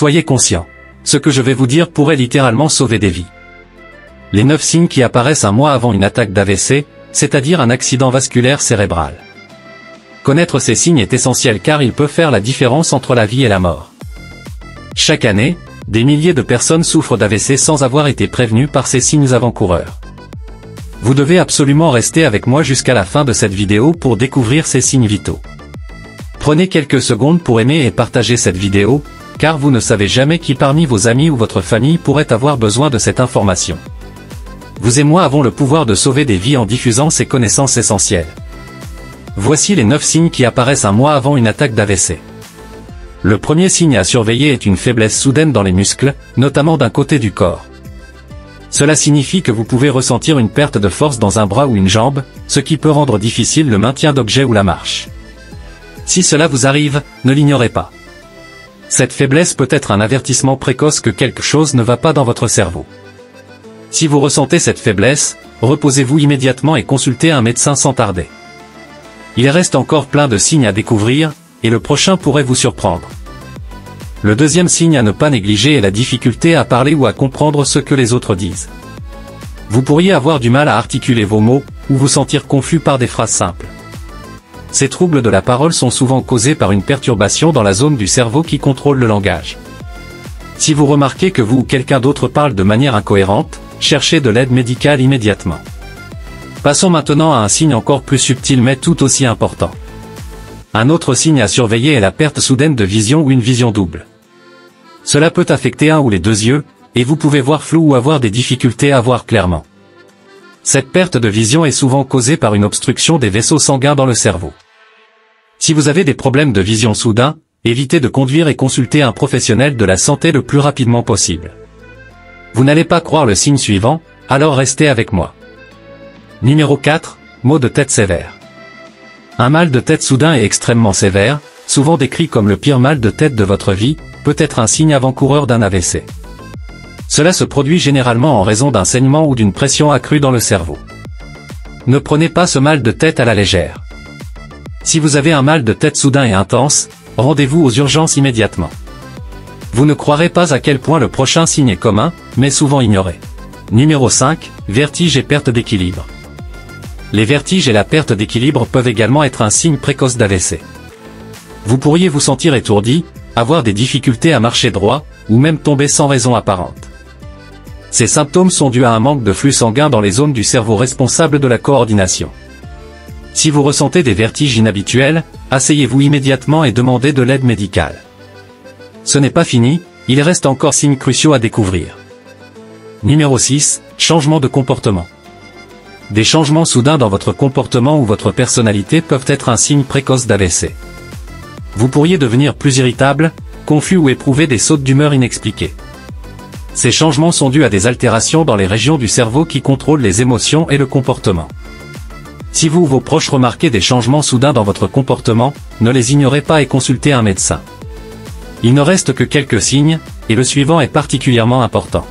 Soyez conscient. Ce que je vais vous dire pourrait littéralement sauver des vies. Les 9 signes qui apparaissent un mois avant une attaque d'AVC, c'est-à-dire un accident vasculaire cérébral. Connaître ces signes est essentiel car il peut faire la différence entre la vie et la mort. Chaque année, des milliers de personnes souffrent d'AVC sans avoir été prévenues par ces signes avant-coureurs. Vous devez absolument rester avec moi jusqu'à la fin de cette vidéo pour découvrir ces signes vitaux. Prenez quelques secondes pour aimer et partager cette vidéo, car vous ne savez jamais qui parmi vos amis ou votre famille pourrait avoir besoin de cette information. Vous et moi avons le pouvoir de sauver des vies en diffusant ces connaissances essentielles. Voici les 9 signes qui apparaissent un mois avant une attaque d'AVC. Le premier signe à surveiller est une faiblesse soudaine dans les muscles, notamment d'un côté du corps. Cela signifie que vous pouvez ressentir une perte de force dans un bras ou une jambe, ce qui peut rendre difficile le maintien d'objets ou la marche. Si cela vous arrive, ne l'ignorez pas. Cette faiblesse peut être un avertissement précoce que quelque chose ne va pas dans votre cerveau. Si vous ressentez cette faiblesse, reposez-vous immédiatement et consultez un médecin sans tarder. Il reste encore plein de signes à découvrir, et le prochain pourrait vous surprendre. Le deuxième signe à ne pas négliger est la difficulté à parler ou à comprendre ce que les autres disent. Vous pourriez avoir du mal à articuler vos mots, ou vous sentir confus par des phrases simples. Ces troubles de la parole sont souvent causés par une perturbation dans la zone du cerveau qui contrôle le langage. Si vous remarquez que vous ou quelqu'un d'autre parle de manière incohérente, cherchez de l'aide médicale immédiatement. Passons maintenant à un signe encore plus subtil mais tout aussi important. Un autre signe à surveiller est la perte soudaine de vision ou une vision double. Cela peut affecter un ou les deux yeux, et vous pouvez voir flou ou avoir des difficultés à voir clairement. Cette perte de vision est souvent causée par une obstruction des vaisseaux sanguins dans le cerveau. Si vous avez des problèmes de vision soudains, évitez de conduire et consultez un professionnel de la santé le plus rapidement possible. Vous n'allez pas croire le signe suivant, alors restez avec moi. Numéro 4, maux de tête sévères. Un mal de tête soudain et extrêmement sévère, souvent décrit comme le pire mal de tête de votre vie, peut être un signe avant-coureur d'un AVC. Cela se produit généralement en raison d'un saignement ou d'une pression accrue dans le cerveau. Ne prenez pas ce mal de tête à la légère. Si vous avez un mal de tête soudain et intense, rendez-vous aux urgences immédiatement. Vous ne croirez pas à quel point le prochain signe est commun, mais souvent ignoré. Numéro 5, vertige et perte d'équilibre. Les vertiges et la perte d'équilibre peuvent également être un signe précoce d'AVC. Vous pourriez vous sentir étourdi, avoir des difficultés à marcher droit, ou même tomber sans raison apparente. Ces symptômes sont dus à un manque de flux sanguin dans les zones du cerveau responsables de la coordination. Si vous ressentez des vertiges inhabituels, asseyez-vous immédiatement et demandez de l'aide médicale. Ce n'est pas fini, il reste encore signes cruciaux à découvrir. Numéro 6, changement de comportement. Des changements soudains dans votre comportement ou votre personnalité peuvent être un signe précoce d'AVC. Vous pourriez devenir plus irritable, confus ou éprouver des sautes d'humeur inexpliquées. Ces changements sont dus à des altérations dans les régions du cerveau qui contrôlent les émotions et le comportement. Si vous ou vos proches remarquez des changements soudains dans votre comportement, ne les ignorez pas et consultez un médecin. Il ne reste que quelques signes, et le suivant est particulièrement important.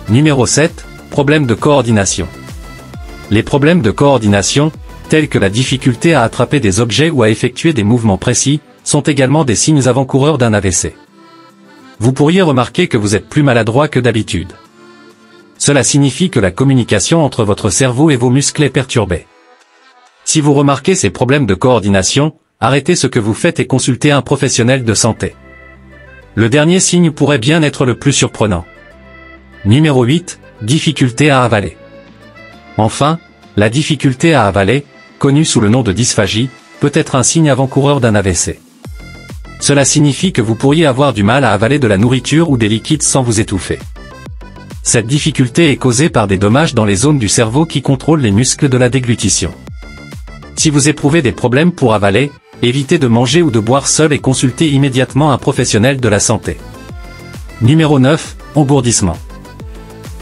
Numéro 7, problème de coordination. Les problèmes de coordination, tels que la difficulté à attraper des objets ou à effectuer des mouvements précis, sont également des signes avant-coureurs d'un AVC. Vous pourriez remarquer que vous êtes plus maladroit que d'habitude. Cela signifie que la communication entre votre cerveau et vos muscles est perturbée. Si vous remarquez ces problèmes de coordination, arrêtez ce que vous faites et consultez un professionnel de santé. Le dernier signe pourrait bien être le plus surprenant. Numéro 8, difficulté à avaler. Enfin, la difficulté à avaler, connue sous le nom de dysphagie, peut être un signe avant-coureur d'un AVC. Cela signifie que vous pourriez avoir du mal à avaler de la nourriture ou des liquides sans vous étouffer. Cette difficulté est causée par des dommages dans les zones du cerveau qui contrôlent les muscles de la déglutition. Si vous éprouvez des problèmes pour avaler, évitez de manger ou de boire seul et consultez immédiatement un professionnel de la santé. Numéro 9, engourdissement.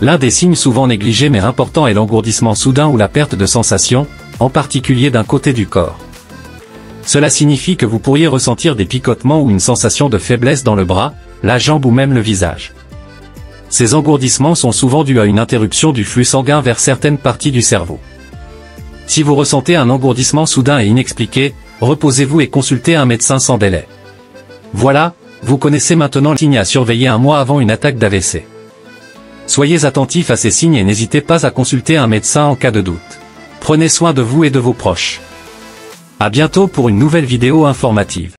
L'un des signes souvent négligés mais importants est l'engourdissement soudain ou la perte de sensation, en particulier d'un côté du corps. Cela signifie que vous pourriez ressentir des picotements ou une sensation de faiblesse dans le bras, la jambe ou même le visage. Ces engourdissements sont souvent dus à une interruption du flux sanguin vers certaines parties du cerveau. Si vous ressentez un engourdissement soudain et inexpliqué, reposez-vous et consultez un médecin sans délai. Voilà, Vous connaissez maintenant les signes à surveiller un mois avant une attaque d'AVC. Soyez attentifs à ces signes et n'hésitez pas à consulter un médecin en cas de doute. Prenez soin de vous et de vos proches. À bientôt pour une nouvelle vidéo informative.